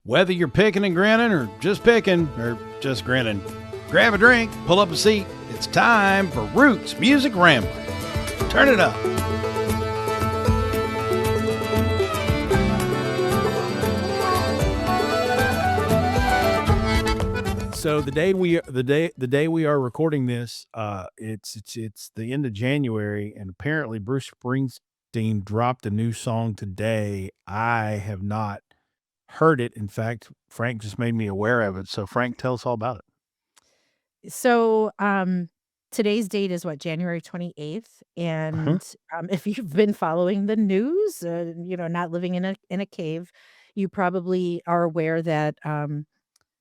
Whether you're picking and grinning or just grinning, grab a drink, pull up a seat. It's time for Roots Music Rambler. Turn it up. So the day we are recording this, it's the end of January, and apparently Bruce Springsteen dropped a new song today. I have not heard it. In fact, Frank just made me aware of it. So Frank, tell us all about it. So, today's date is what, January 28th. And if you've been following the news, not living in a cave, you probably are aware that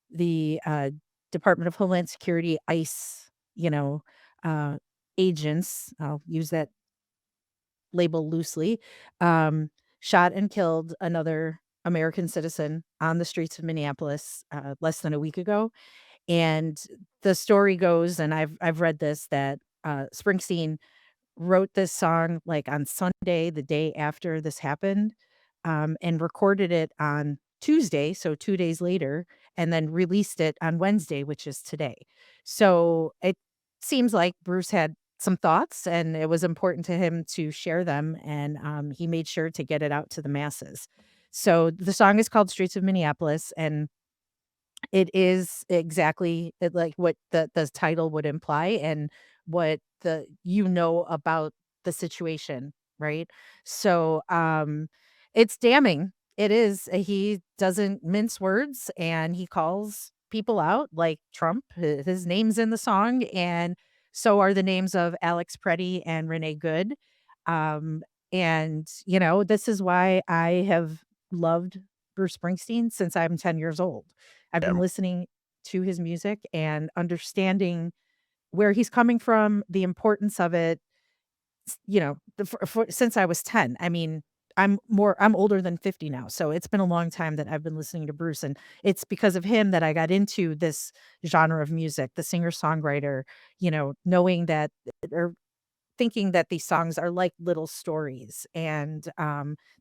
the Department of Homeland Security, ICE, uh, agents, I'll use that label loosely, shot and killed another American citizen on the streets of Minneapolis less than a week ago. And the story goes, and I've read this, that Springsteen wrote this song like on Sunday, the day after this happened, and recorded it on Tuesday, so 2 days later, and then released it on Wednesday, which is today. So it seems like Bruce had some thoughts, and it was important to him to share them, and he made sure to get it out to the masses. So the song is called Streets of Minneapolis, and it is exactly like what the title would imply, and what about the situation, right? So, it's damning. It is. He doesn't mince words, and he calls people out like Trump. His name's in the song, and so are the names of Alex Preddy and Renee Good. Um, and, this is why I have loved Bruce Springsteen since I'm 10 years old. I've Yeah, been listening to his music and understanding where he's coming from, the importance of it, since I was 10. I mean, I'm older than 50 now, so it's been a long time that I've been listening to Bruce, and it's because of him that I got into this genre of music, the singer-songwriter, knowing that, or thinking that these songs are like little stories. And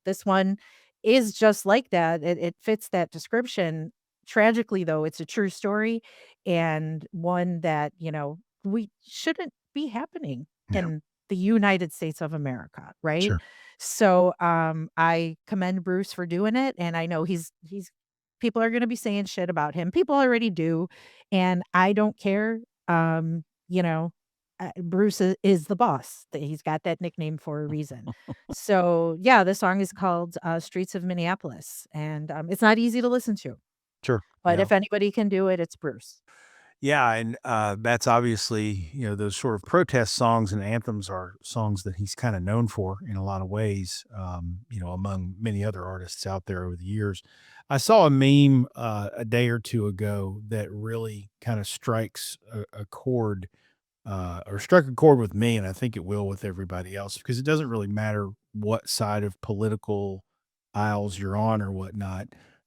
this one is just like that. It fits that description. Tragically, though, it's a true story, and one that, we shouldn't be happening yeah, in the United States of America, right? sure. So I commend Bruce for doing it, and I know he's people are going to be saying shit about him. People already do, and I don't care. Bruce is the boss. He's got that nickname for a reason. So, yeah, the song is called, Streets of Minneapolis, and, it's not easy to listen to, Sure. but Yeah. if anybody can do it, it's Bruce. Yeah, and that's obviously, those sort of protest songs and anthems are songs that he's kind of known for in a lot of ways, among many other artists out there over the years. I saw a meme a day or two ago that really kind of strikes a chord, or struck a chord with me, and I think it will with everybody else, because it doesn't really matter what side of political aisles you're on or whatnot.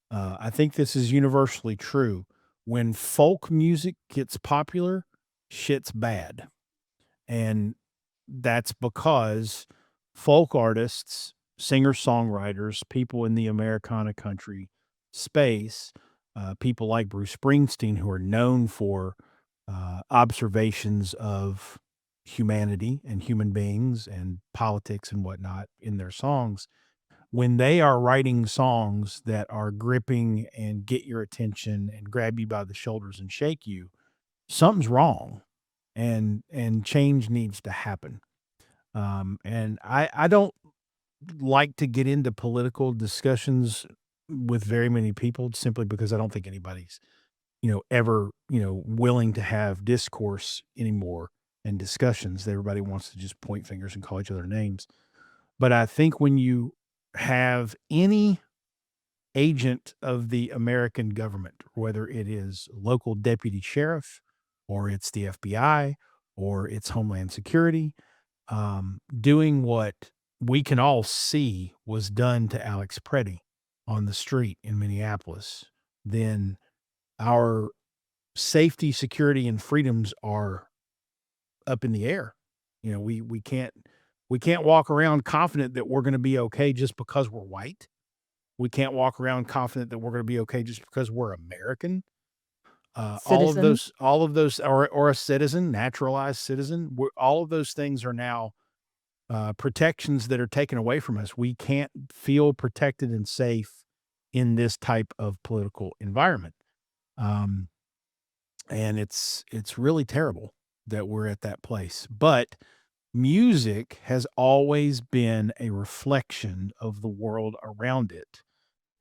I think this is universally true. When folk music gets popular, shit's bad. And that's because folk artists, singer songwriters, people in the Americana country space, people like Bruce Springsteen, who are known for observations of humanity and human beings and politics and whatnot in their songs, when they are writing songs that are gripping and get your attention and grab you by the shoulders and shake you, something's wrong, and change needs to happen. And I don't like to get into political discussions with very many people, simply because I don't think anybody's, ever, willing to have discourse anymore and discussions. Everybody wants to just point fingers and call each other names. But I think when you have any agent of the American government, whether it is local deputy sheriff, or it's the FBI, or it's Homeland Security, doing what we can all see was done to Alex Preddy on the street in Minneapolis, then our safety, security, and freedoms are up in the air. We can't walk around confident that we're going to be okay just because we're white. We can't walk around confident that we're gonna be okay just because we're American. Citizen. All of those or a citizen, naturalized citizen, all of those things are now, protections that are taken away from us. We can't feel protected and safe in this type of political environment. Um, and it's really terrible that we're at that place. But music has always been a reflection of the world around it.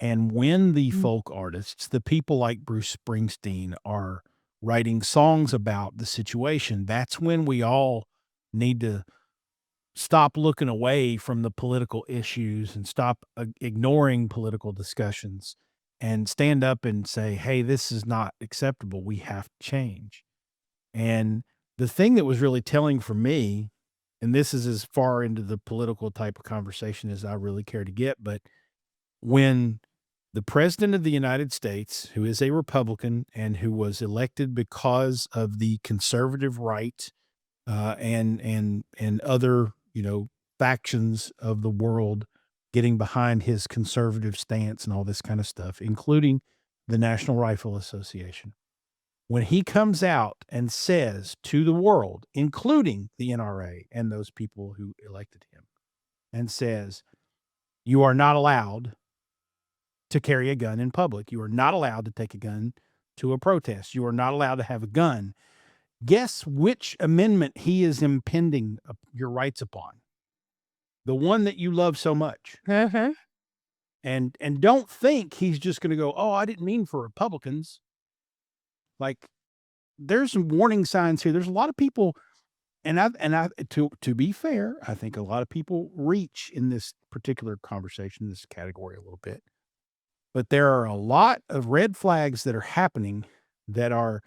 And when the Mm. folk artists, the people like Bruce Springsteen, are writing songs about the situation, that's when we all need to stop looking away from the political issues and stop ignoring political discussions and stand up and say, hey, this is not acceptable. We have to change. And the thing that was really telling for me, and this is as far into the political type of conversation as I really care to get, but when the president of the United States, who is a Republican and who was elected because of the conservative right, and other, factions of the world getting behind his conservative stance and all this kind of stuff, including the National Rifle Association. When he comes out and says to the world, including the NRA and those people who elected him, and says, "You are not allowed to carry a gun in public. You are not allowed to take a gun to a protest. You are not allowed to have a gun." Guess which amendment he is impending your rights upon? The one that you love so much. Mhm. And don't think he's just gonna go, "Oh, I didn't mean for Republicans." Like, there's some warning signs here. There's a lot of people, and I to be fair, I think a lot of people reach in this particular conversation, this category a little bit. But there are a lot of red flags that are happening that are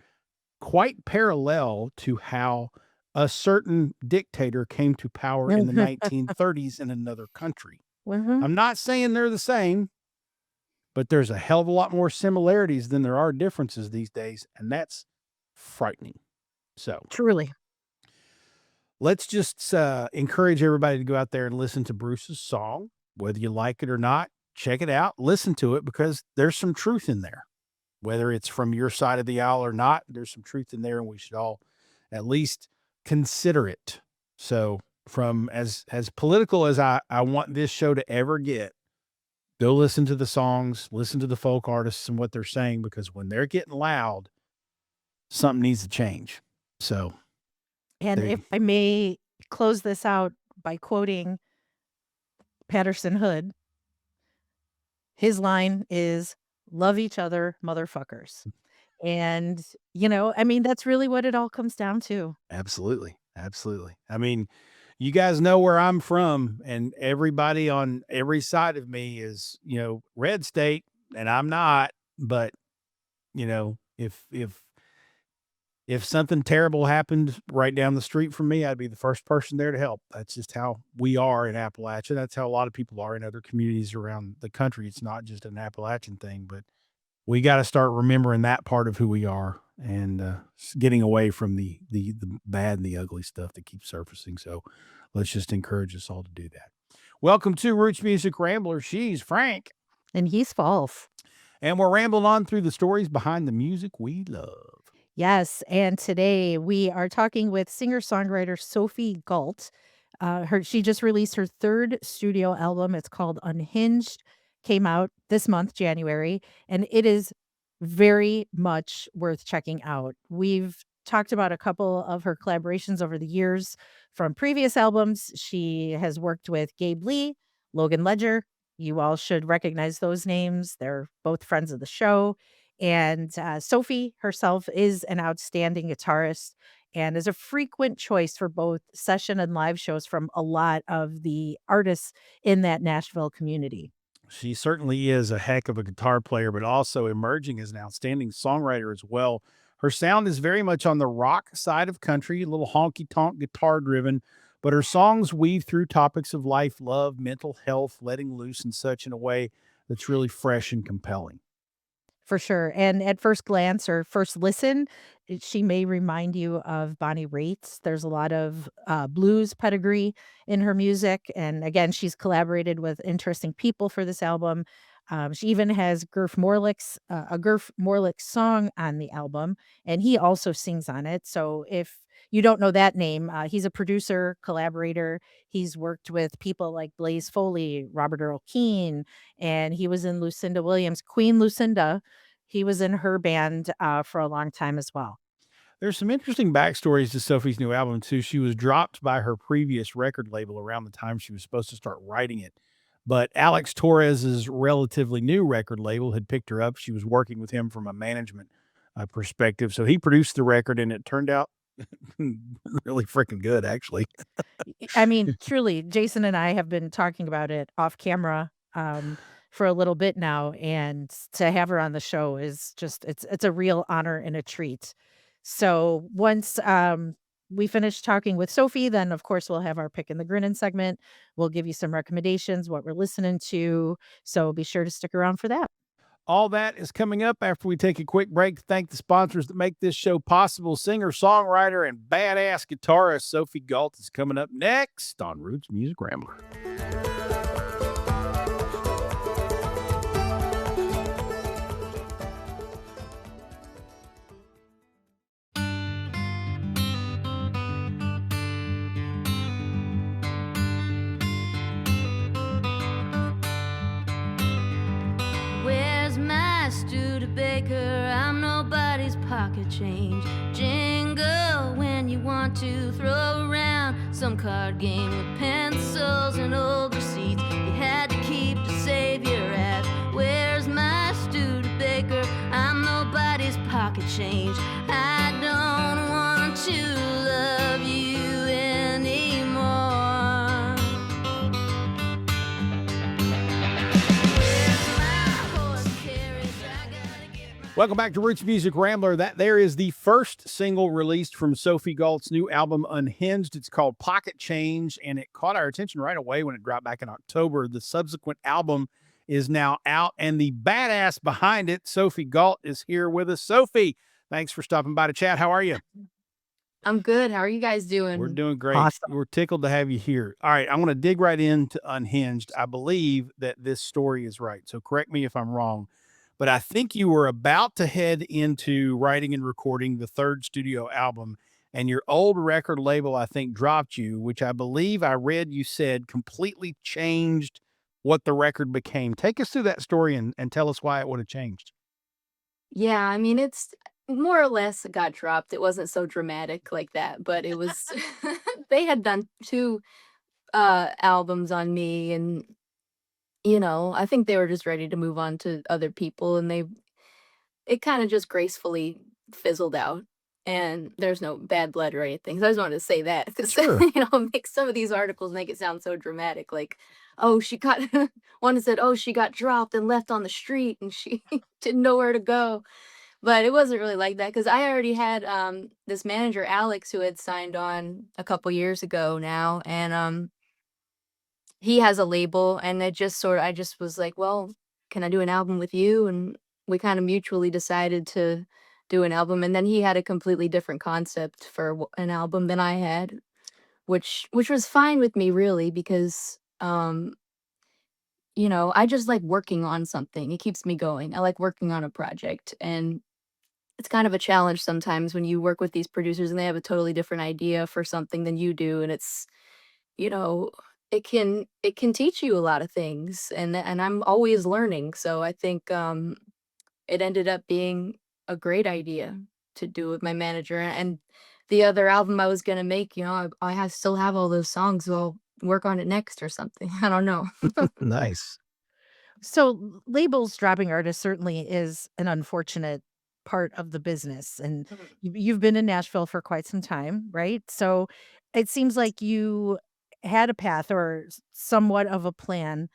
quite parallel to how a certain dictator came to power in the 1930s in another country. Mhm. I'm not saying they're the same, but there's a hell of a lot more similarities than there are differences these days, and that's frightening. So Truly. let's just encourage everybody to go out there and listen to Bruce's song, whether you like it or not. Check it out, listen to it because there's some truth in there. Whether it's from your side of the aisle or not, there's some truth in there, and we should all at least consider it. So, from as political as I want this show to ever get, go listen to the songs, listen to the folk artists and what they're saying, because when they're getting loud, something needs to change. So, And there if you I may close this out by quoting Patterson Hood, his line is, "Love each other, motherfuckers." And, I mean, that's really what it all comes down to. absolutely, absolutely. I mean, you guys know where I'm from, and everybody on every side of me is, red state, and I'm not, but if something terrible happened right down the street from me, I'd be the first person there to help. That's just how we are in Appalachia. That's how a lot of people are in other communities around the country. It's not just an Appalachian thing, but we got to start remembering that part of who we are and getting away from the bad and the ugly stuff that keeps surfacing. So let's just encourage us all to do that. Welcome to Roots Music Rambler. She's Frank, And he's false. and we're rambling on through the stories behind the music we love. Yes, and today we are talking with singer-songwriter Sophie Gault. She just released her 3rd studio album. It's called Unhinged, came out this month, January, and it is very much worth checking out. We've talked about a couple of her collaborations over the years from previous albums. She has worked with Gabe Lee, Logan Ledger. You all should recognize those names. They're both friends of the show. And Sophie herself is an outstanding guitarist and is a frequent choice for both session and live shows from a lot of the artists in that Nashville community. She certainly is a heck of a guitar player, but also emerging as an outstanding songwriter as well. Her sound is very much on the rock side of country, a little honky tonk guitar driven, but her songs weave through topics of life, love, mental health, letting loose, and such in a way that's really fresh and compelling. For sure, and at first glance or first listen, she may remind you of Bonnie Raitt. There's a lot of, blues pedigree in her music, and again, she's collaborated with interesting people for this album. She even has a Gurf Morlick song on the album, and he also sings on it. So if you don't know that name, he's a producer, collaborator. He's worked with people like Blaze Foley, Robert Earl Keen, and he was in Lucinda Williams, Queen Lucinda. He was in her band for a long time as well. There's some interesting backstories to Sophie's new album too. She was dropped by her previous record label around the time she was supposed to start writing it. But Alex Torres's relatively new record label had picked her up. She was working with him from a management perspective. So he produced the record and it turned out really freaking good, actually. I mean, truly, Jason and I have been talking about it off camera, for a little bit now, and to have her on the show is just it's a real honor and a treat. So once, we finish talking with Sophie, then, of course, we'll have our Pick and the Grinnin segment. We'll give you some recommendations, what we're listening to, so be sure to stick around for that. All that is coming up after we take a quick break to thank the sponsors that make this show possible. Singer, songwriter, and badass guitarist Sophie Gault is coming up next on Roots Music Rambler. Where's my Studebaker? I'm nobody's pocket change. Jingle when you want to throw around some card game with pencils and old receipts you had to keep to save your ass. Where's my Studebaker? I'm nobody's pocket change. I don't want to love you anymore. Welcome back to Roots Music Rambler. That there is the first single released from Sophie Gault's new album, Unhinged. It's called Pocket Change, and it caught our attention right away when it dropped back in October. The subsequent album is now out, and the badass behind it, Sophie Gault, is here with us. Sophie, thanks for stopping by to chat. How are you? I'm good. How are you guys doing? We're doing great. Awesome. We're tickled to have you here. All right, I want to dig right into Unhinged. I believe that this story is right, so correct me if I'm wrong. But I think you were about to head into writing and recording the third studio album, and your old record label, I think, dropped you, which I believe I read you said completely changed what the record became. Take us through that story and tell us why it would have changed. Yeah, I mean, it's more or less got dropped. It wasn't so dramatic like that, but it was they had done two albums on me, and I think they were just ready to move on to other people, and it kind of just gracefully fizzled out. And there's no bad blood or anything. So I just wanted to say that because Sure. make some of these articles make it sound so dramatic. Like, oh, she got one said, oh, she got dropped and left on the street, and she didn't know where to go. But it wasn't really like that because I already had this manager Alex who had signed on a couple years ago now, and he has a label, and I just was like, "Well, can I do an album with you?" And we kind of mutually decided to do an album, and then he had a completely different concept for an album than I had, which was fine with me really because I just like working on something. It keeps me going. I like working on a project, and it's kind of a challenge sometimes when you work with these producers and they have a totally different idea for something than you do, and you know, it can teach you a lot of things, and I'm always learning, so I think, it ended up being a great idea to do with my manager, and the other album I was gonna make, still have all those songs, so I'll work on it next or something, I don't know. Nice. So labels dropping artists certainly is an unfortunate part of the business. And Mhm. you've been in Nashville for quite some time, right? So it seems like you had a path or somewhat of a plan.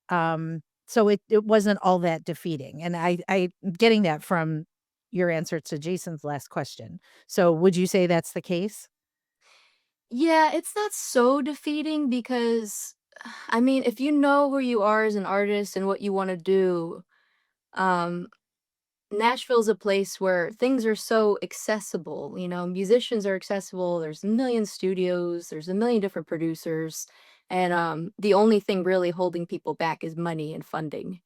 So it wasn't all that defeating. And I getting that from your answer to Jason's last question. So would you say that's the case? Yeah, it's not so defeating because, I mean, if you know who you are as an artist and what you wanna do, um Nashville's a place where things are so accessible, musicians are accessible, there's a million studios, there's a million different producers, and, the only thing really holding people back is money and funding,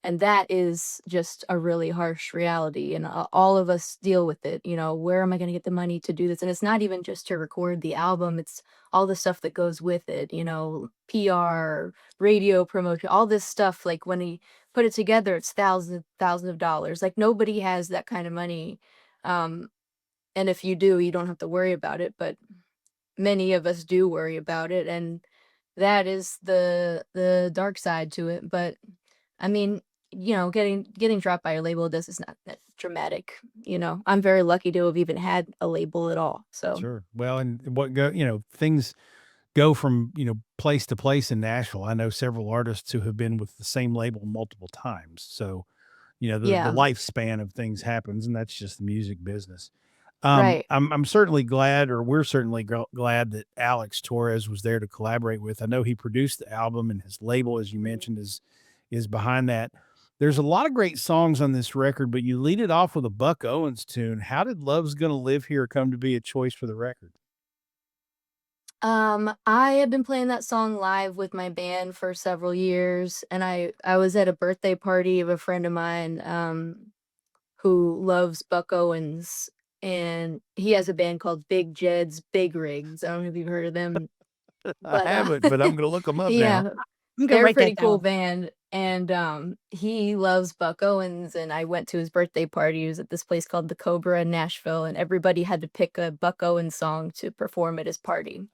And that is just a really harsh reality, and all of us deal with it. Where am I going to get the money to do this? And it's not even just to record the album, it's all the stuff that goes with it, PR, radio promotion, all this stuff. Like when you put it together, it's thousands of dollars. Like nobody has that kind of money. Um, and if you do, you don't have to worry about it. But many of us do worry about it, and that is the dark side to it. But I mean, getting dropped by your label does is not that dramatic. I'm very lucky to have even had a label at all. So Sure. Well, and things go from, place to place in Nashville. I know several artists who have been with the same label multiple times. So, the yeah, lifespan of things happens, and that's just the music business. right. I'm certainly glad, or we're certainly glad that Alex Torres was there to collaborate with. I know he produced the album, and his label, as you Mhm. mentioned, is behind that. There's a lot of great songs on this record, but you lead it off with a Buck Owens tune. How did "Love's Gonna Live Here" come to be a choice for the record? I had been playing that song live with my band for several years, and I was at a birthday party of a friend of mine, who loves Buck Owens, and he has a band called Big Jed's Big Rigs. I don't know if you've heard of them, I but, haven't, but I'm gonna look them up now. yeah, I'm gonna they're a write pretty that cool down. band, and, he loves Buck Owens, and I went to his birthday party. He was at this place called The Cobra in Nashville, and everybody had to pick a Buck Owens song to perform at his party.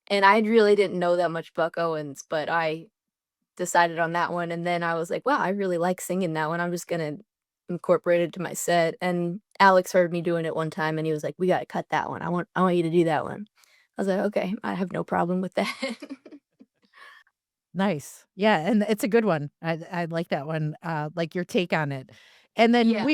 And I really didn't know that much Buck Owens, but I decided on that one, and then I was like, "Wow, I really like singing that one. I'm just gonna incorporate it to my set." And Alex heard me doing it one time, and he was like, "We gotta cut that one. I want you to do that one." I was like, "Okay, I have no problem with that." Nice. Yeah, and it's a good one. I like that one, like your take on it. And then Yeah.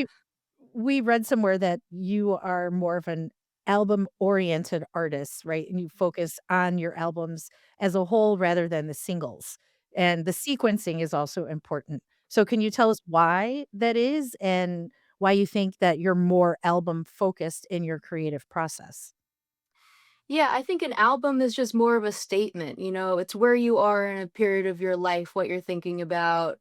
we read somewhere that you are more of an album-oriented artist, right? And you focus on your albums as a whole rather than the singles. And the sequencing is also important. So can you tell us why that is and why you think that you're more album-focused in your creative process? Yeah, I think an album is just more of a statement, it's where you are in a period of your life, what you're thinking about,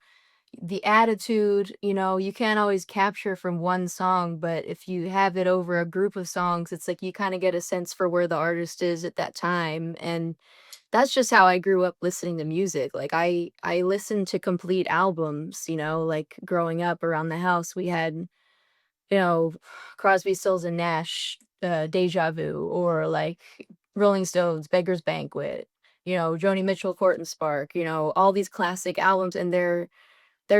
the attitude. You can't always capture from one song, but if you have it over a group of songs, it's like you kind of get a sense for where the artist is at that time. And that's just how I grew up listening to music. Like I listened to complete albums, like growing up around the house we had, Crosby, Stills and Nash, Deja Vu, or like Rolling Stones, Beggar's Banquet, Joni Mitchell, Court and Spark, all these classic albums, and they're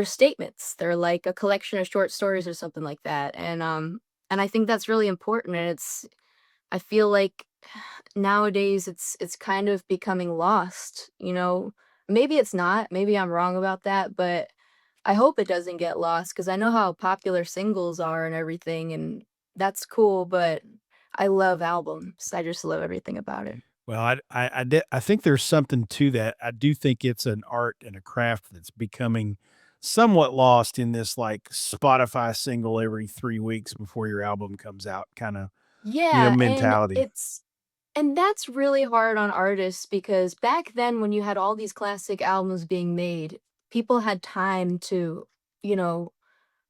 statements. They're like a collection of short stories or something like that. And I think that's really important. And I feel like nowadays it's kind of becoming lost, Maybe it's not. Maybe I'm wrong about that, but I hope it doesn't get lost because I know how popular singles are and everything, and that's cool, but I love albums. I just love everything about it. Well, I think there's something to that. I do think it's an art and a craft that's becoming somewhat lost in this like Spotify single every 3 weeks before your album comes out kind of, Yeah, and mentality. that's really hard on artists because back then when you had all these classic albums being made, people had time to, you know,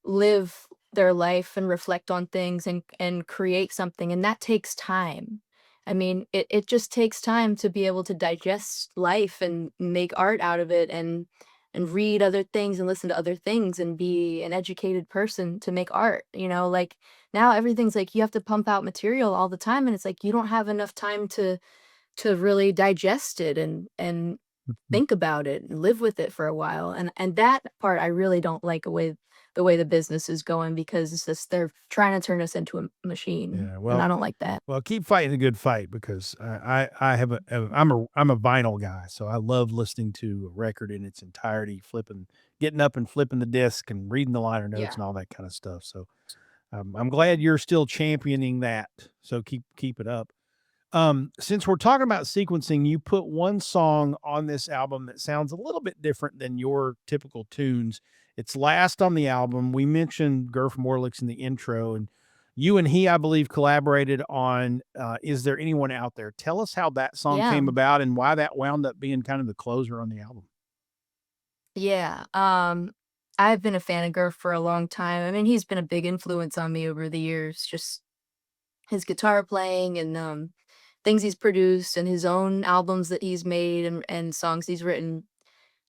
live their life and reflect on things and create something, and that takes time. I mean, it just takes time to be able to digest life and make art out of it and read other things and listen to other things and be an educated person to make art, like now everything's like you have to pump out material all the time, and it's like you don't have enough time to really digest it and Mhm. think about it and live with it for a while, and that part I really don't like the way the business is going because it's just they're trying to turn us into a machine, Yeah, and well, I don't like that. keep fighting the good fight because I have I'm a vinyl guy, so I love listening to a record in its entirety, getting up and flipping the disc and reading the liner notes Yeah. and all that kind of stuff. So I'm glad you're still championing that. So keep it up. Since we're talking about sequencing, you put one song on this album that sounds a little bit different than your typical tunes. It's last on the album. We mentioned Gerf Morlix in the intro, and you and he, I believe, collaborated on Is There Anyone Out There? Tell us how that song Yeah. came about and why that wound up being kind of the closer on the album. Yeah. I've been a fan of Garth for a long time. I mean, he's been a big influence on me over the years, just his guitar playing and, things he's produced and his own albums that he's made and songs he's written.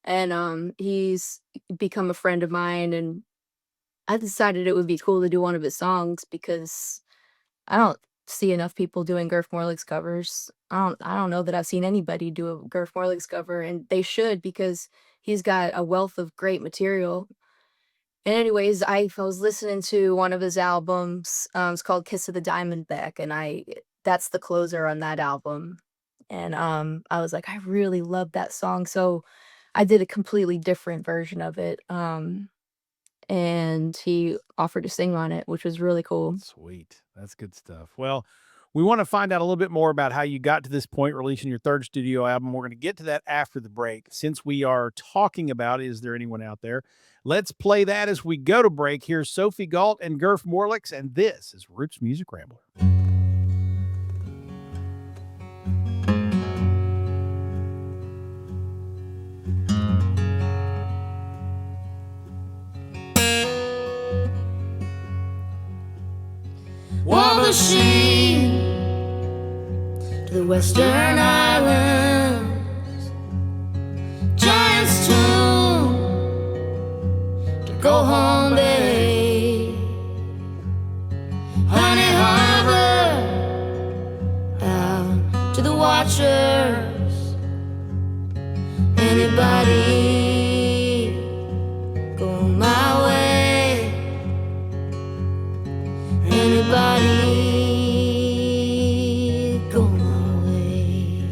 And, he's become a friend of mine, and I decided it would be cool to do one of his songs because I don't see enough people doing Garth Morlick's covers. I don't know that I've seen anybody do a Garth Morlick's cover, and they should because he's got a wealth of great material. And anyways, I was listening to one of his albums. It's called "Kiss of the Diamondback," and that's the closer on that album. And I was like, I really love that song, so I did a completely different version of it. And he offered to sing on it, which was really cool. Sweet. That's good stuff. Well, we want to find out a little bit more about how you got to this point, releasing your third studio album. We're going to get to that after the break. Since we are talking about Is There Anyone Out There? Let's play that as we go to break. Here's Sophie Gault and Garth Morlicks, and this is Roots Music Rambler. War machine to the Western Islands, Giant's tomb to go home bay, Honey Harbor out to the Watchers. Anybody go my way? Anybody go my way?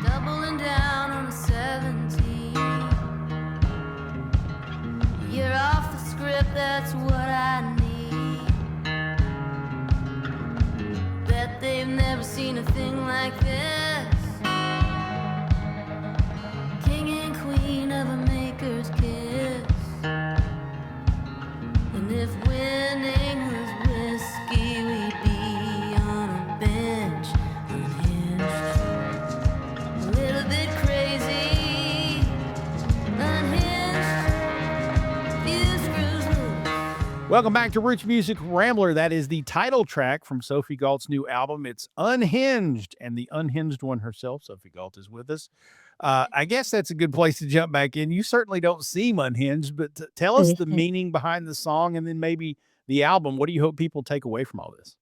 Doubling down on a 17. You're off the script, that's what I need. Bet they've never seen a thing like this. King and queen of a maker's kiss. And if winning was whiskey, we'd be on a bench, unhinged. A little bit crazy, unhinged. Few screws loose. Welcome back to Roots Music Rambler. That is the title track from Sophie Gault's new album. It's Unhinged, and the unhinged one herself, Sophie Gault, is with us. I guess that's a good place to jump back in. You certainly don't seem unhinged, but tell us the meaning behind the song and then maybe the album. What do you hope people take away from all this?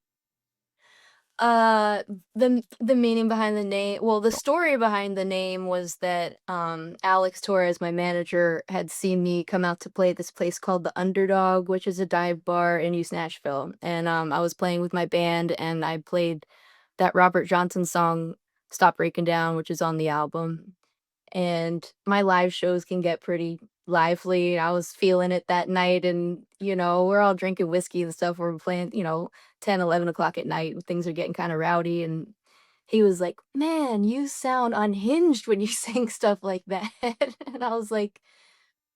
Uh, the meaning behind the name, well, the story behind the name was that Alex Torres, my manager, had seen me come out to play at this place called the Underdog, which is a dive bar in East Nashville. And I was playing with my band, and I played that Robert Johnson song, "Stop Breaking Down," which is on the album. And my live shows can get pretty lively. I was feeling it that night, and we're all drinking whiskey and stuff. We're playing, 10, 11 o'clock at night, and things are getting kind of rowdy. And he was like, "Man, you sound unhinged when you sing stuff like that." And I was like,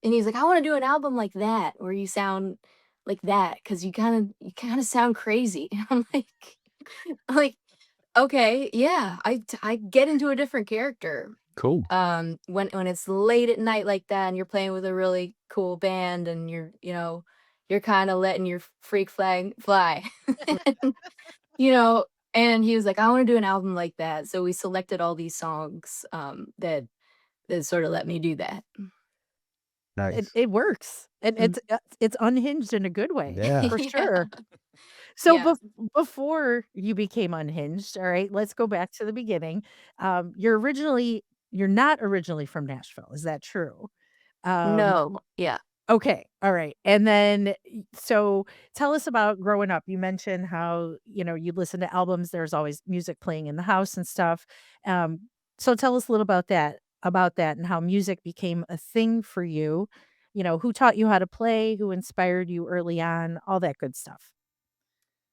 and he's like, "I want to do an album like that where you sound like that because you kind of sound crazy." I'm like, okay, yeah, I get into a different character. Cool. When it's late at night like that and you're playing with a really cool band and you're kind of letting your freak flag fly. And, you know, and he was like, "I want to do an album like that." So we selected all these songs that sort of let me do that. It Nice. it works, and Mm. it's unhinged in a good way, Yeah. for Yeah. sure. So Yeah. before you became unhinged, all right, let's go back to the beginning. You're not originally from Nashville, is that true? Um, No. Yeah. okay, all right, and then so tell us about growing up. You mentioned how, you listen to albums, there's always music playing in the house and stuff. So tell us a little about that and how music became a thing for you. Who taught you how to play, who inspired you early on, all that good stuff.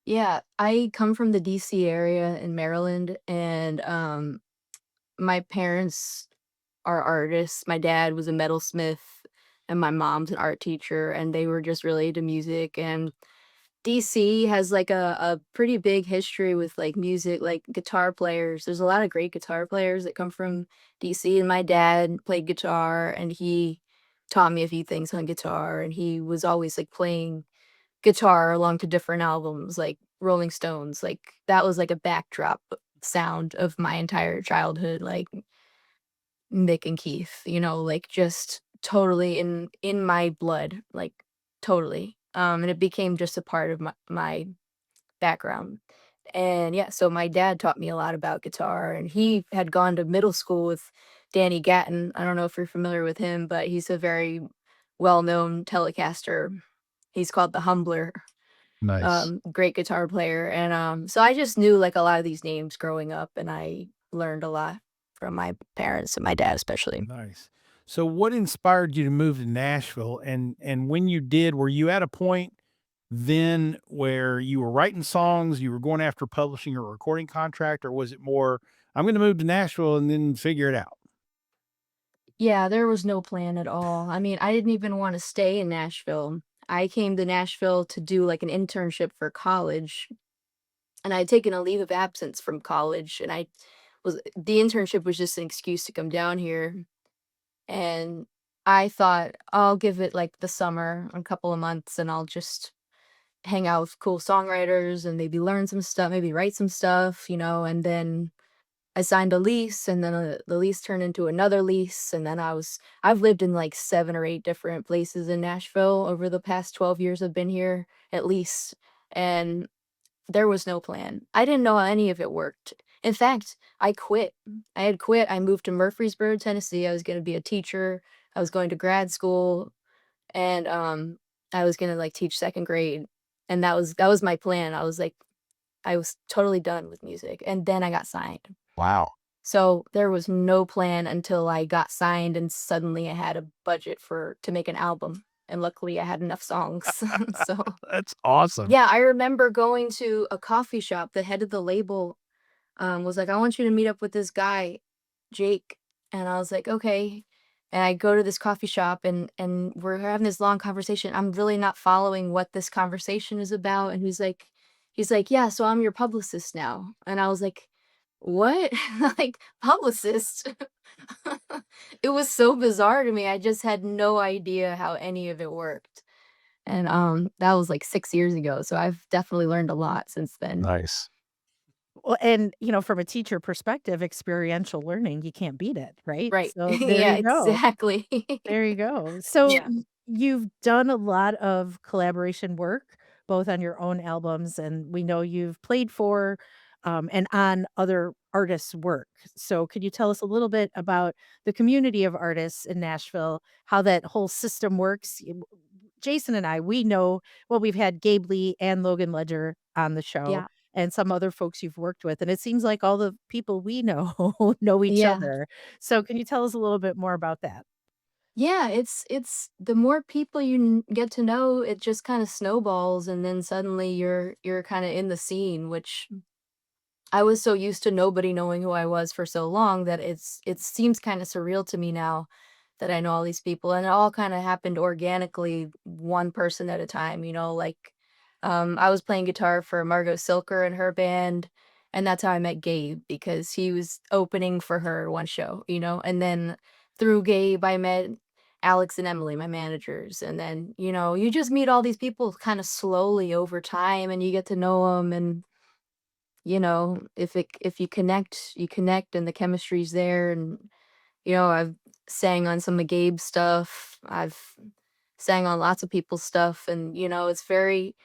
Yeah. I come from the DC area in Maryland, and my parents are artists. My dad was a metalsmith, and my mom's an art teacher, and they were just really into music. And DC has like a pretty big history with like music, like guitar players. There's a lot of great guitar players that come from DC, and my dad played guitar, and he taught me a few things on guitar, and he was always like playing guitar along to different albums like Rolling Stones. Like that was like a backdrop sound of my entire childhood, like Mick and Keith, like just totally in my blood, like totally. And it became just a part of my background. And yeah, so my dad taught me a lot about guitar, and he had gone to middle school with Danny Gatton. I don't know if you're familiar with him, but he's a very well-known Telecaster. He's called the Humbler. Nice. Great guitar player. And so I just knew like a lot of these names growing up, and I learned a lot from my parents and my dad especially. Nice. So what inspired you to move to Nashville? And when you did, were you at a point then where you were writing songs, you were going after publishing or recording contract, or was it more, I'm going to move to Nashville and then figure it out? Yeah, there was no plan at all. I mean, I didn't even want to stay in Nashville. I came to Nashville to do like an internship for college, and I had taken a leave of absence from college, and the internship was just an excuse to come down here. And I thought I'll give it like the summer, a couple of months, and I'll just hang out with cool songwriters and maybe learn some stuff, maybe write some stuff, and then I signed a lease, and then the lease turned into another lease, and then I've lived in like 7 or 8 different places in Nashville over the past 12 years I've been here, at least, and there was no plan. I didn't know how any of it worked. In fact, I quit. I had quit. I moved to Murfreesboro, Tennessee. I was gonna be a teacher. I was going to grad school, and, I was gonna, like, teach 2nd grade, and that was my plan. I was totally done with music, and then I got signed. Wow. So, there was no plan until I got signed, and suddenly I had a budget to make an album, and luckily I had enough songs. So, That's awesome. yeah, I remember going to a coffee shop. The head of the label, was like, "I want you to meet up with this guy, Jake." And I was like, "Okay." And I go to this coffee shop, and we're having this long conversation. I'm really not following what this conversation is about. And he's like, "Yeah, so I'm your publicist now." And I was like, "What?" Like, publicist? It was so bizarre to me. I just had no idea how any of it worked. And that was like 6 years ago. So I've definitely learned a lot since then. Nice. Well, and, from a teacher perspective, experiential learning, you can't beat it, right? Right. So there Yeah, you go. exactly. There you go. So Yeah. you've done a lot of collaboration work, both on your own albums, and we know you've played for and on other artists' work. So could you tell us a little bit about the community of artists in Nashville, how that whole system works? Jason and I, we know, well, we've had Gabe Lee and Logan Ledger on the show Yeah. and some other folks you've worked with. And it seems like all the people we know know each Yeah. other. So can you tell us a little bit more about that? Yeah, it's the more people you get to know, it just kind of snowballs, and then suddenly you're kind of in the scene, which I was so used to nobody knowing who I was for so long that it seems kind of surreal to me now that I know all these people, and it all kind of happened organically, one person at a time, like I was playing guitar for Margot Silker and her band, and that's how I met Gabe because he was opening for her one show, and then through Gabe I met Alex and Emily, my managers, and then, you just meet all these people kind of slowly over time, and you get to know them. And if you connect and the chemistry's there. And I've sang on some of Gabe's stuff. I've sang on lots of people's stuff, and it's very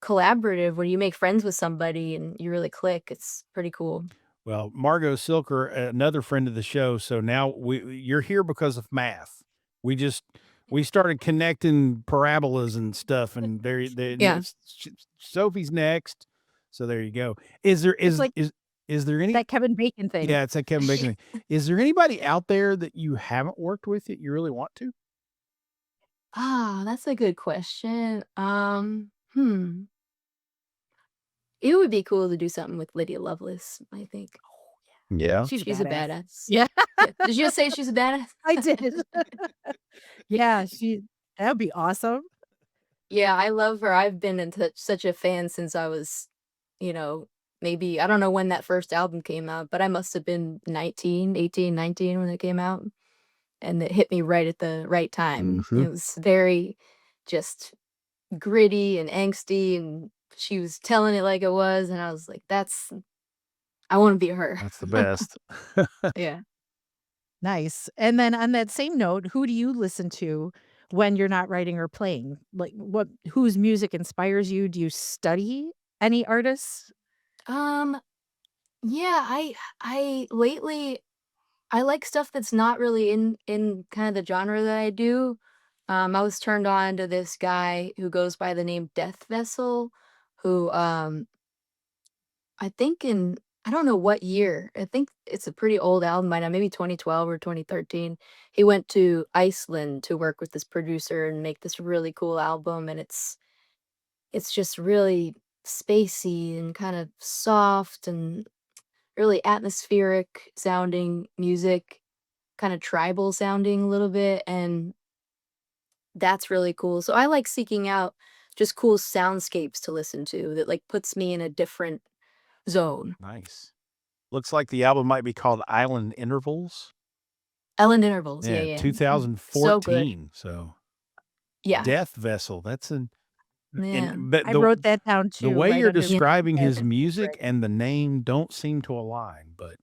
collaborative when you make friends with somebody and you really click. It's pretty cool. Well, Margot Silker, another friend of the show. So now you're here because of math. We just we started connecting parabolas and stuff, and Yeah. Sophie's next. So there you go. Is there It's like is there any? that Kevin Bacon thing. Yeah, it's that Kevin Bacon thing. Is there anybody out there that you haven't worked with that you really want to? That's a good question. It would be cool to do something with Lydia Lovelace, I think. Yeah. She's a She's a badass. badass. Yeah, Yeah. Did you just say she's a badass? I did. Yeah, that would be awesome. Yeah, I love her. I've been in such a fan since I was, you know, maybe I don't know when that first album came out, but I must have been 18, 19 when it came out. And it hit me right at the right time. Mhm. It was very just gritty and angsty, and she was telling it like it was, and I was like, I wanna be her. That's the best. Yeah. Nice. And then on that same note, who do you listen to when you're not writing or playing? Like whose music inspires you? Do you study any artists? Um, yeah, I lately I like stuff that's not really in kind of the genre that I do. I was turned on to this guy who goes by the name Death Vessel, who I think in I don't know what year. I think it's a pretty old album by now, maybe 2012 or 2013. He went to Iceland to work with this producer and make this really cool album, and it's just really spacey and kind of soft and really atmospheric sounding music, kind of tribal sounding a little bit, and that's really cool. So I like seeking out just cool soundscapes to listen to that like puts me in a different zone. Nice. Looks like the album might be called Island Intervals. Ellen Intervals, yeah, Yeah, yeah. So good. 2014. So Yeah. Death Vessel. That's an Yeah. but I wrote that down the too, way right you're under describing Yeah. his music and the name don't seem to align, but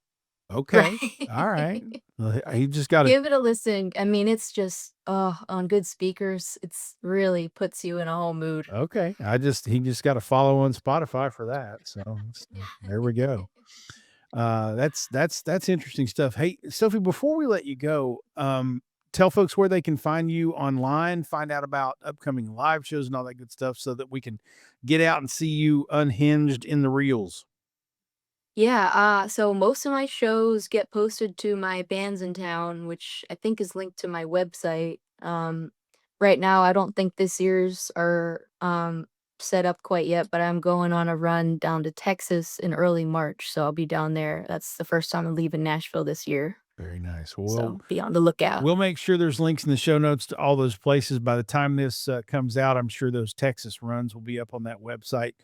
okay. All right. Well, he just got to Give it a listen. I mean, it's just on good speakers, it's really puts you in a whole mood. Okay. He just got to follow on Spotify for that. So there we go. That's interesting stuff. Hey, Sophie, before we let you go, tell folks where they can find you online, find out about upcoming live shows and all that good stuff so that we can get out and see you unhinged in the reels. Yeah, so most of my shows get posted to my Bands in Town, which I think is linked to my website. Right now, I don't think this year's are set up quite yet, but I'm going on a run down to Texas in early March, so I'll be down there. That's the first time I'm leaving Nashville this year, Very nice. Well, so be on the lookout. we'll make sure there's links in the show notes to all those places. By the time this comes out, I'm sure those Texas runs will be up on that website.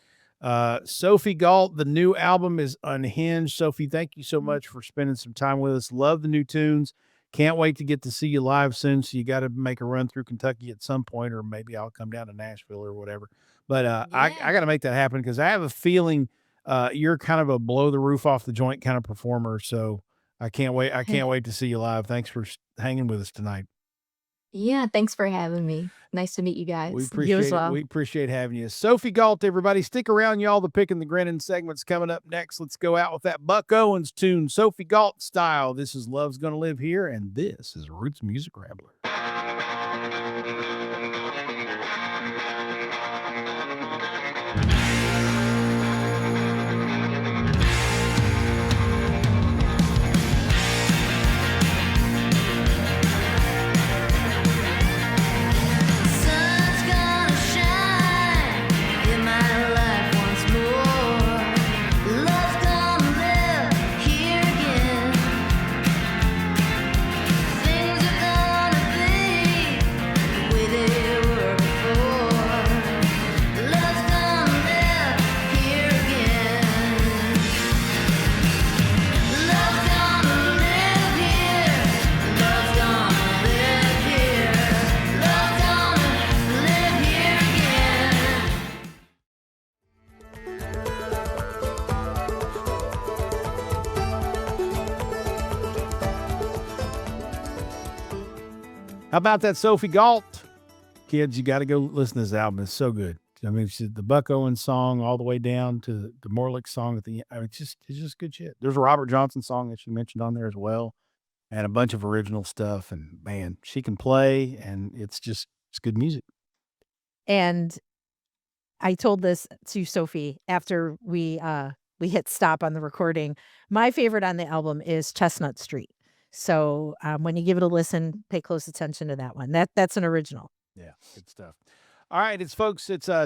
Sophie Gault, the new album is Unhinged. Sophie, thank you so much for spending some time with us. Love the new tunes. Can't wait to get to see you live soon. So you got to make a run through Kentucky at some point, or maybe I'll come down to Nashville or whatever. But I Yeah. got to make that happen because I have a feeling you're kind of a blow the roof off the joint kind of performer. So I can't wait. I can't wait to see you live. Thanks for hanging with us tonight. Yeah, thanks for having me. Nice to meet you We guys. You as appreciate it. well. We appreciate having you. Sophie Gault, everybody. Stick around, y'all. The Pickin' the Grinnin segment's coming up next. Let's go out with that Buck Owens tune, Sophie Gault style. This is Love's Gonna Live Here, and this is Roots Music Rambler. Sun's gonna shine in my life once more. Love's gonna live here again. Things are gonna be the way they were before. Love's gonna live here again. Love's gonna live here. Love's gonna live here. Love's gonna live here again. How about that Sophie Gault? Kids, you got to go listen to this album. It's so good. I mean, it's the Buck Owens song all the way down to the Morlick song at the end. I mean, it's just good shit. There's a Robert Johnson song that she mentioned on there as well, and a bunch of original stuff. And man, she can play, and it's good music. And I told this to Sophie after we hit stop on the recording. My favorite on the album is Chestnut Street. So when you give it a listen, pay close attention to that one. That's an original. Yeah, good stuff. All right, it's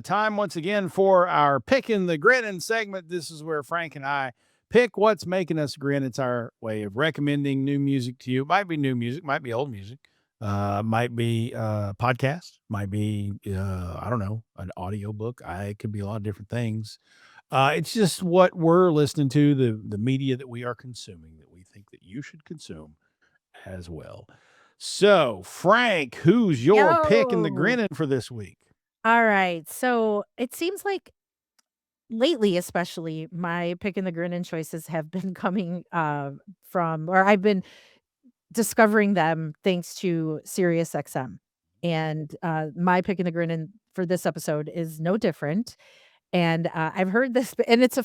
time once again for our Pickin' the Grinnin segment. This is where Frank and I Pick what's making us grin. It's our way of recommending new music to you. Might be new music, might be old music, might be podcast, might be I don't know, an audio book. It could be a lot of different things. It's just what we're listening to, the media that we are consuming that we think that you should consume as well. So, Frank, who's your pick in the Yo. grinning for this week? All right. So it seems like lately, especially, my pick and the Grinnin choices have been coming from, or I've been discovering them thanks to SiriusXM. And my pick and the Grinnin for this episode is no different. And I've heard this, and it's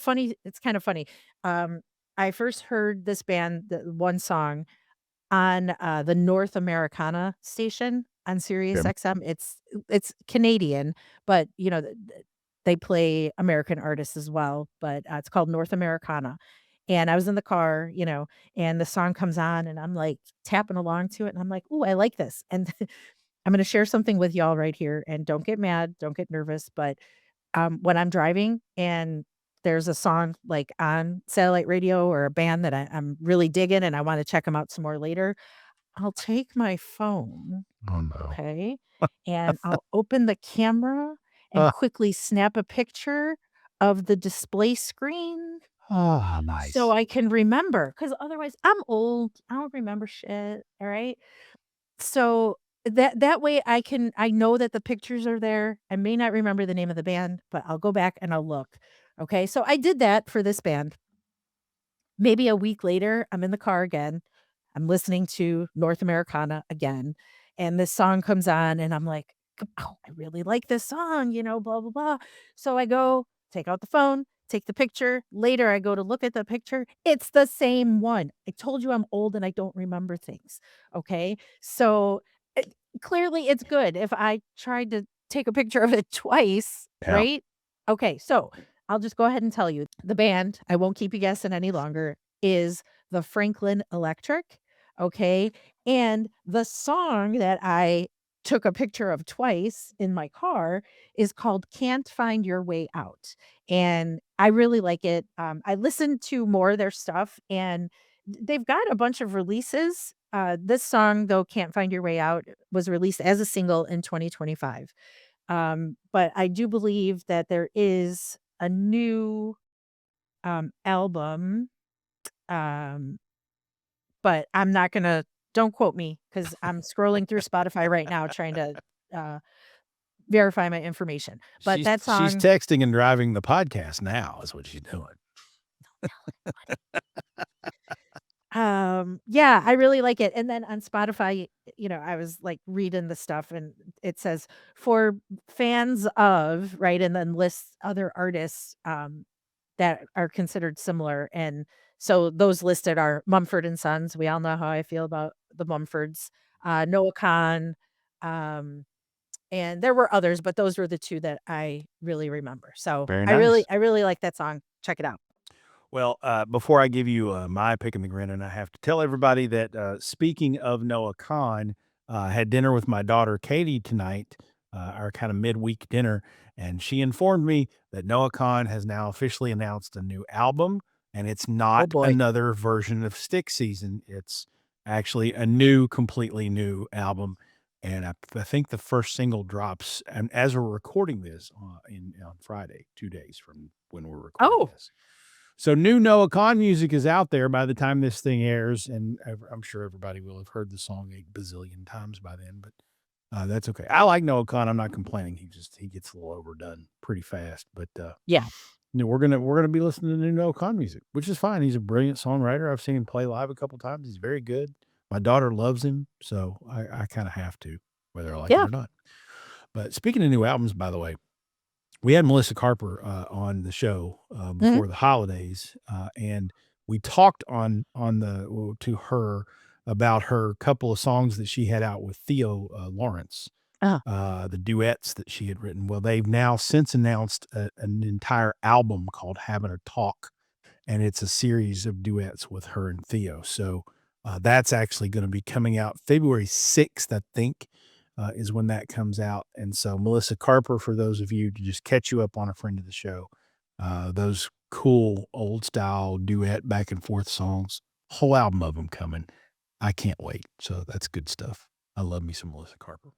kind of funny. I first heard this band, the one song on the North Americana station on Okay. SiriusXM. It's Canadian, but they play American artists as well. But it's called North Americana. And I was in the car, and the song comes on, and I'm like tapping along to it, and I'm like, "Ooh, I like this." And I'm going to share something with y'all right here, and don't get mad, don't get nervous, but when I'm driving and there's a song like on satellite radio or a band that I'm really digging and I want to check them out some more later, I'll take my phone, Oh no. okay, and I'll open the camera and quickly snap a picture of the display screen so Nice. I can remember. Because otherwise I'm old. I don't remember shit. All right. So that way I know that the pictures are there. I may not remember the name of the band, but I'll go back and I'll look. Okay. So I did that for this band. Maybe a week later, I'm in the car again. I'm listening to North Americana again, and this song comes on, and I'm like, "Oh, I really like this song, blah, blah, blah." So I go, take out the phone, take the picture. Later, I go to look at the picture. It's the same one. I told you I'm old and I don't remember things. Okay. So clearly, it's good if I tried to take a picture of it twice, Yeah. right? Okay. So I'll just go ahead and tell you the band, I won't keep you guessing any longer, is the Franklin Electric. Okay. And the song that I took a picture of twice in my car is called Can't Find Your Way Out. And I really like it. I listened to more of their stuff and they've got a bunch of releases. This song, though, Can't Find Your Way Out, was released as a single in 2025. But I do believe that there is a new album. Um, but I'm not gonna don't quote me because I'm scrolling through Spotify right now trying to uh, verify my information. But She's that she's song, texting and driving the podcast now is what she's doing. yeah, I really like it. And then on Spotify, I was like reading the stuff and it says for fans of, right, and then lists other artists that are considered similar. And so those listed are Mumford and Sons. We all know how I feel about the Mumfords, Noah Khan, um, and there were others, but those were the two that I really remember. So Very I really, nice. I really like that song. Check it out. Well, before I give you my pick in the grin, and I have to tell everybody that speaking of Noah Khan, I had dinner with my daughter Katie tonight, our kind of midweek dinner, and she informed me that Noah Khan has now officially announced a new album, and it's Oh not boy. another version of Stick Season. It's actually a completely new album, and I think the first single drops, and as we're recording this on Friday, 2 days from when we're recording Oh, this. So new Noah Khan music is out there by the time this thing airs, and I'm sure everybody will have heard the song a bazillion times by then, but that's okay. I like Noah Khan. I'm not complaining. He gets a little overdone pretty fast, but yeah. we're gonna be listening to new Noah Khan music, which is fine. He's a brilliant songwriter. I've seen him play live a couple times. He's very good. My daughter loves him, so I kind of have to, whether I like it Yeah. or not. But speaking of new albums, by the way, we had Melissa Carper on the show Mhm. before the holidays, and we talked to her about her couple of songs that she had out with Theo Lawrence, Uh, the duets that she had written. Well, they've now since announced an entire album called Having a Talk, and it's a series of duets with her and Theo. So that's actually going to be coming out February 6th, I think, is when that comes out. And so Melissa Carper, for those of you to just catch you up on a friend of the show, those cool old style duet back and forth songs. Whole album of them coming. I can't wait. So that's good stuff. I love me some Melissa Carper.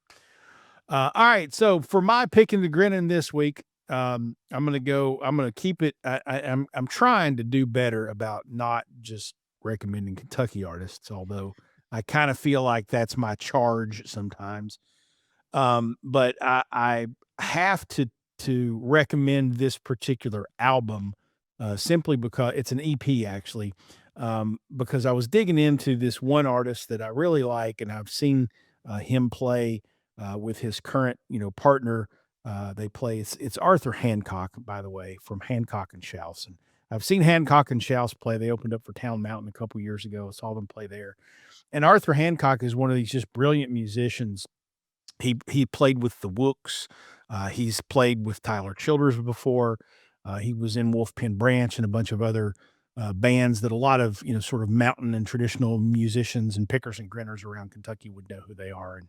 All right. So for my picking the Grinnin this week, I'm gonna keep it. I'm trying to do better about not just recommending Kentucky artists, although I kind of feel like that's my charge sometimes. But I have to recommend this particular album simply because it's an EP actually. Because I was digging into this one artist that I really like, and I've seen him play with his current, partner. They play. It's Arthur Hancock, by the way, from Hancock and Schaus. And I've seen Hancock and Schaus play. They opened up for Town Mountain a couple years ago. I saw them play there. And Arthur Hancock is one of these just brilliant musicians. He played with the Wooks. He's played with Tyler Childers before. He was in Wolf Pen Branch and a bunch of other bands that a lot of sort of mountain and traditional musicians and pickers and grinners around Kentucky would know who they are and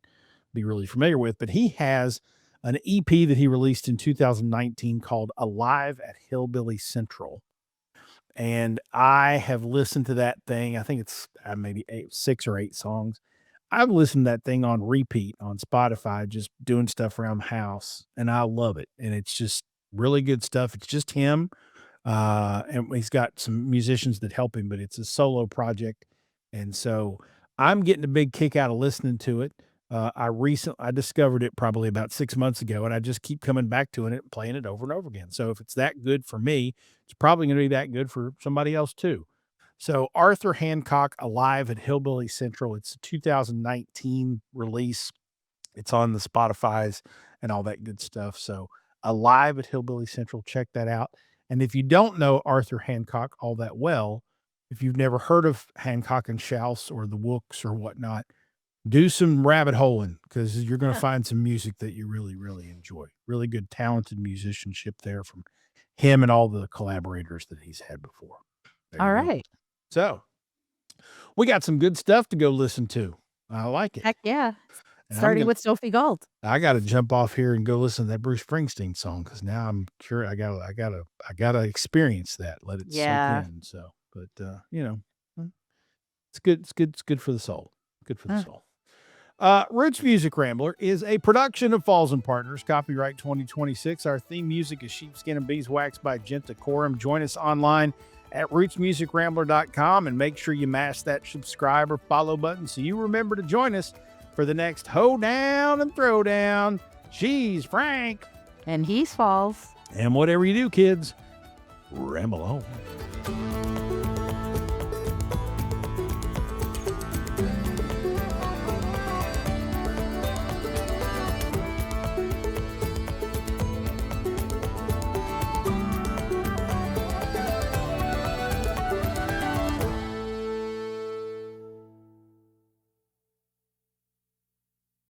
be really familiar with. But he has an EP that he released in 2019 called Alive at Hillbilly Central. And I have listened to that thing. I think it's maybe 6 or 8 songs. I've listened to that thing on repeat on Spotify, just doing stuff around the house, and I love it. And it's just really good stuff. It's just him. And he's got some musicians that help him, but it's a solo project. And so I'm getting a big kick out of listening to it. I discovered it probably about 6 months ago, and I just keep coming back to it and playing it over and over again. So if it's that good for me, it's probably going to be that good for somebody else too. So Arthur Hancock, Alive at Hillbilly Central. It's a 2019 release. It's on the Spotify's and all that good stuff. So Alive at Hillbilly Central, check that out. And if you don't know Arthur Hancock all that well, if you've never heard of Hancock and Schaus or the Wooks or whatnot, do some rabbit holing because you're going to find some music that you really, really enjoy. Really good, talented musicianship there from him and all the collaborators that he's had before. There All you go. right. So we got some good stuff to go listen to. I like it. Heck yeah. And Starting with Sophie Gault. I got to jump off here and go listen to that Bruce Springsteen song because now I'm curious. I gotta experience that. Let it Yeah. sink in. So, but it's good. It's good for the soul. Good for the soul. Roots Music Rambler is a production of Falls and Partners, copyright 2026. Our theme music is Sheepskin and Beeswax by Genta Corum. Join us online at rootsmusicrambler.com and make sure you mash that subscribe or follow button so you remember to join us for the next Hoe-Down and Throwdown. She's Frank. And he's Falls. And whatever you do, kids, ramble on.